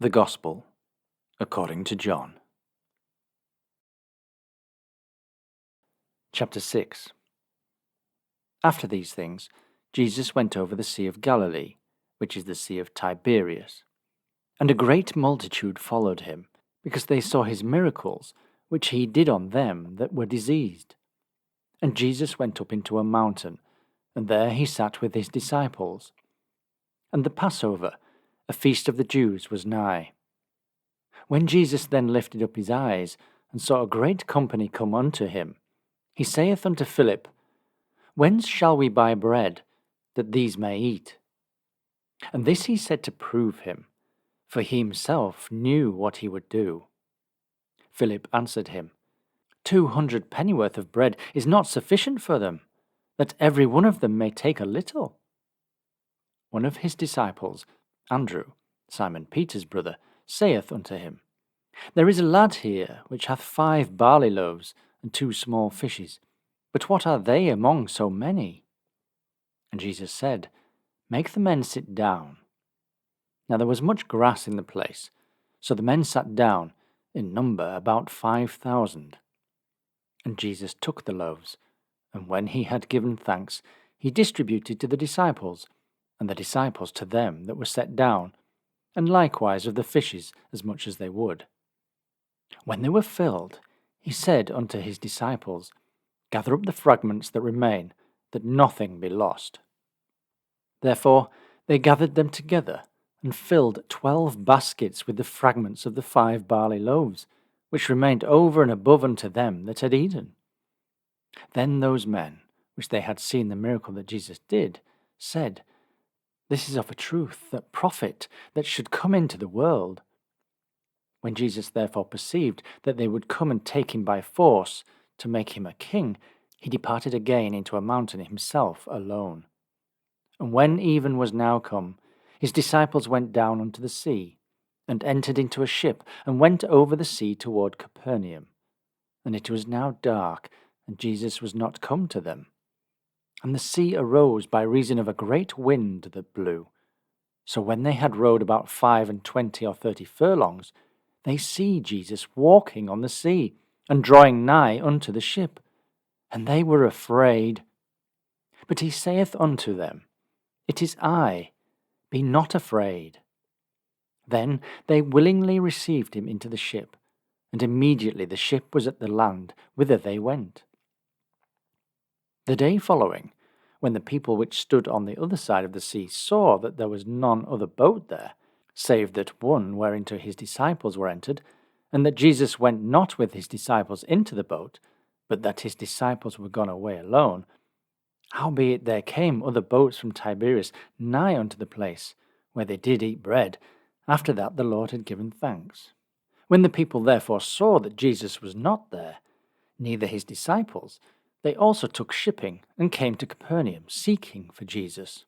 The Gospel according to John. Chapter 6. After these things, Jesus went over the Sea of Galilee, which is the Sea of Tiberias. And a great multitude followed him, because they saw his miracles, which he did on them that were diseased. And Jesus went up into a mountain, and there he sat with his disciples. And the Passover, a feast of the Jews, was nigh. When Jesus then lifted up his eyes, and saw a great company come unto him, he saith unto Philip, Whence shall we buy bread, that these may eat? And this he said to prove him, for he himself knew what he would do. Philip answered him, 200 pennyworth of bread is not sufficient for them, that every one of them may take a little. One of his disciples, Andrew, Simon Peter's brother, saith unto him, There is a lad here which hath 5 barley loaves and 2 small fishes, but what are they among so many? And Jesus said, Make the men sit down. Now there was much grass in the place, so the men sat down, in number about 5,000. And Jesus took the loaves, and when he had given thanks, he distributed to the disciples, and the disciples to them that were set down, and likewise of the fishes as much as they would. When they were filled, he said unto his disciples, Gather up the fragments that remain, that nothing be lost. Therefore they gathered them together, and filled 12 baskets with the fragments of the 5 barley loaves, which remained over and above unto them that had eaten. Then those men, which they had seen the miracle that Jesus did, said, This is of a truth that prophet that should come into the world. When Jesus therefore perceived that they would come and take him by force to make him a king, he departed again into a mountain himself alone. And when even was now come, his disciples went down unto the sea, and entered into a ship, and went over the sea toward Capernaum. And it was now dark, and Jesus was not come to them. And the sea arose by reason of a great wind that blew. So when they had rowed about 25 or 30 furlongs, they see Jesus walking on the sea, and drawing nigh unto the ship. And they were afraid. But he saith unto them, It is I, be not afraid. Then they willingly received him into the ship, and immediately the ship was at the land whither they went. The day following, when the people which stood on the other side of the sea saw that there was none other boat there, save that one whereinto his disciples were entered, and that Jesus went not with his disciples into the boat, but that his disciples were gone away alone, howbeit there came other boats from Tiberias nigh unto the place where they did eat bread, after that the Lord had given thanks. When the people therefore saw that Jesus was not there, neither his disciples, they also took shipping, and came to Capernaum, seeking for Jesus.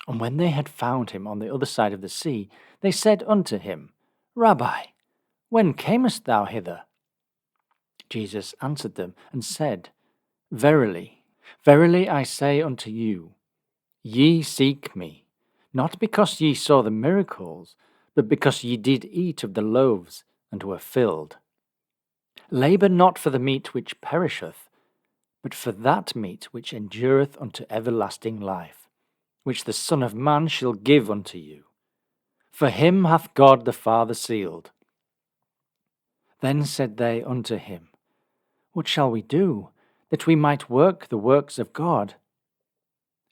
And when they had found him on the other side of the sea, they said unto him, Rabbi, when camest thou hither? Jesus answered them, and said, Verily, verily I say unto you, ye seek me, not because ye saw the miracles, but because ye did eat of the loaves, and were filled. Labour not for the meat which perisheth, but for that meat which endureth unto everlasting life, which the Son of Man shall give unto you. For him hath God the Father sealed. Then said they unto him, What shall we do, that we might work the works of God?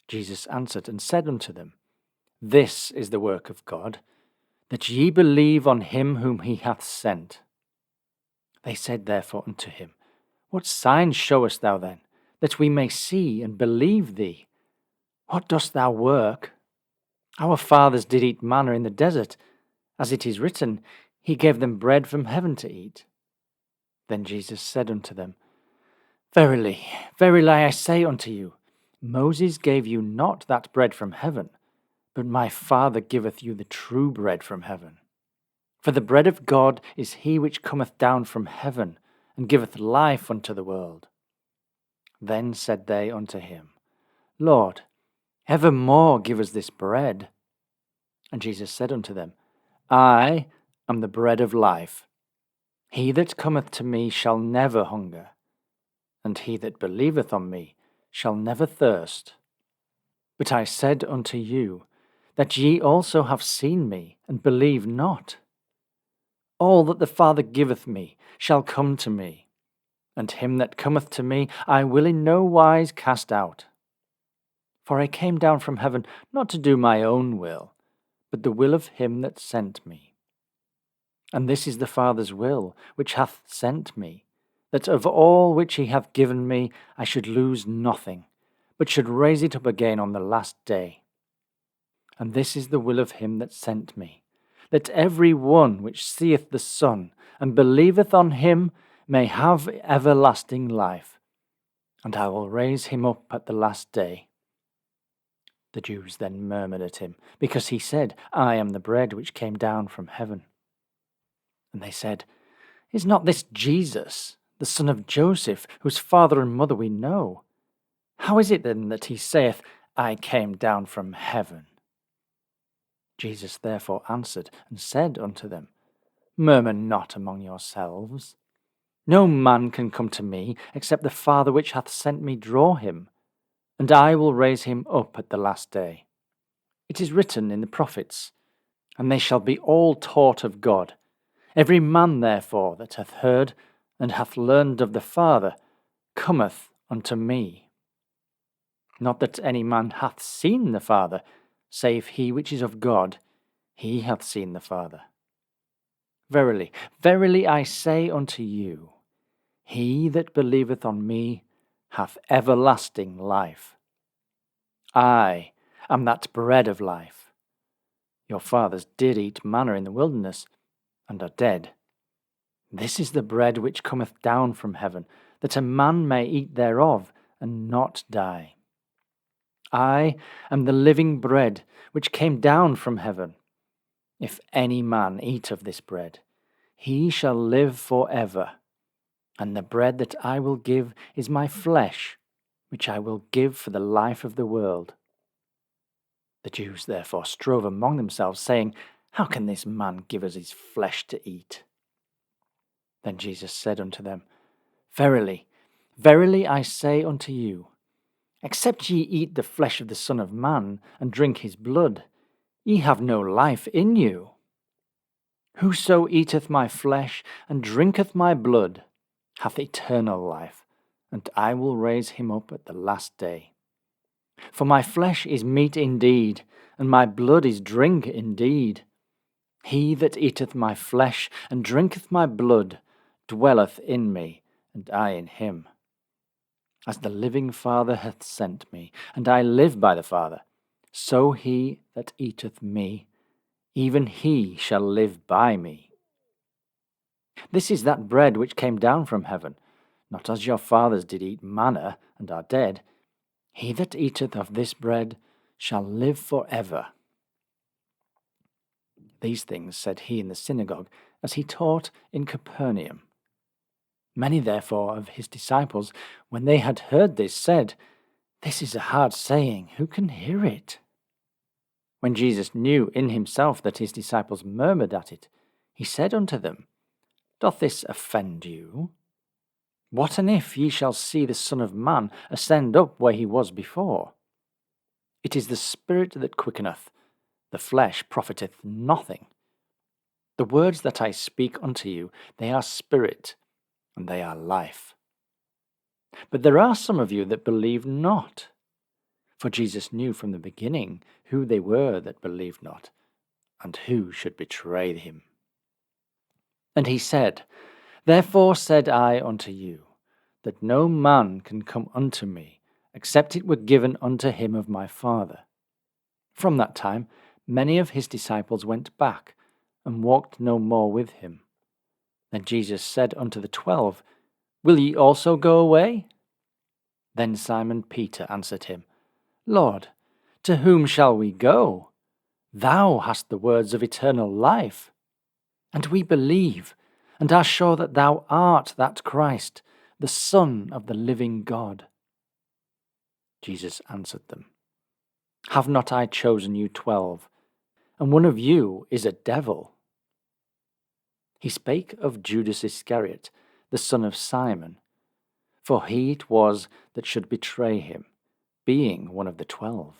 Jesus answered and said unto them, This is the work of God, that ye believe on him whom he hath sent. They said therefore unto him, What sign showest thou then, that we may see and believe thee? What dost thou work? Our fathers did eat manna in the desert, as it is written, He gave them bread from heaven to eat. Then Jesus said unto them, Verily, verily I say unto you, Moses gave you not that bread from heaven, but my Father giveth you the true bread from heaven. For the bread of God is he which cometh down from heaven, and giveth life unto the world. Then said they unto him, Lord, evermore give us this bread. And Jesus said unto them, I am the bread of life. He that cometh to me shall never hunger, and he that believeth on me shall never thirst. But I said unto you, that ye also have seen me, and believe not. All that the Father giveth me shall come to me, and him that cometh to me I will in no wise cast out. For I came down from heaven not to do my own will, but the will of him that sent me. And this is the Father's will, which hath sent me, that of all which he hath given me I should lose nothing, but should raise it up again on the last day. And this is the will of him that sent me, that every one which seeth the Son and believeth on him may have everlasting life, and I will raise him up at the last day. The Jews then murmured at him, because he said, I am the bread which came down from heaven. And they said, Is not this Jesus, the son of Joseph, whose father and mother we know? How is it then that he saith, I came down from heaven? Jesus therefore answered and said unto them, Murmur not among yourselves. No man can come to me, except the Father which hath sent me draw him, and I will raise him up at the last day. It is written in the prophets, and they shall be all taught of God. Every man therefore that hath heard and hath learned of the Father cometh unto me. Not that any man hath seen the Father, save he which is of God, he hath seen the Father. Verily, verily I say unto you, he that believeth on me hath everlasting life. I am that bread of life. Your fathers did eat manna in the wilderness, and are dead. This is the bread which cometh down from heaven, that a man may eat thereof, and not die. I am the living bread which came down from heaven. If any man eat of this bread, he shall live for ever. And the bread that I will give is my flesh, which I will give for the life of the world. The Jews therefore strove among themselves, saying, How can this man give us his flesh to eat? Then Jesus said unto them, Verily, verily I say unto you, except ye eat the flesh of the Son of Man, and drink his blood, ye have no life in you. Whoso eateth my flesh, and drinketh my blood, hath eternal life, and I will raise him up at the last day. For my flesh is meat indeed, and my blood is drink indeed. He that eateth my flesh, and drinketh my blood, dwelleth in me, and I in him. As the living Father hath sent me, and I live by the Father, so he that eateth me, even he shall live by me. This is that bread which came down from heaven, not as your fathers did eat manna, and are dead. He that eateth of this bread shall live for ever. These things said he in the synagogue, as he taught in Capernaum. Many therefore of his disciples, when they had heard this, said, This is a hard saying, who can hear it? When Jesus knew in himself that his disciples murmured at it, he said unto them, Doth this offend you? What and if ye shall see the Son of Man ascend up where he was before? It is the Spirit that quickeneth, the flesh profiteth nothing. The words that I speak unto you, they are spirit, and they are life. But there are some of you that believe not. For Jesus knew from the beginning who they were that believed not, and who should betray him. And he said, Therefore said I unto you, that no man can come unto me, except it were given unto him of my Father. From that time many of his disciples went back, and walked no more with him. Then Jesus said unto the 12, Will ye also go away? Then Simon Peter answered him, Lord, to whom shall we go? Thou hast the words of eternal life. And we believe, and are sure that thou art that Christ, the Son of the living God. Jesus answered them, Have not I chosen you 12, and one of you is a devil? He spake of Judas Iscariot, the son of Simon, for he it was that should betray him, being one of the 12.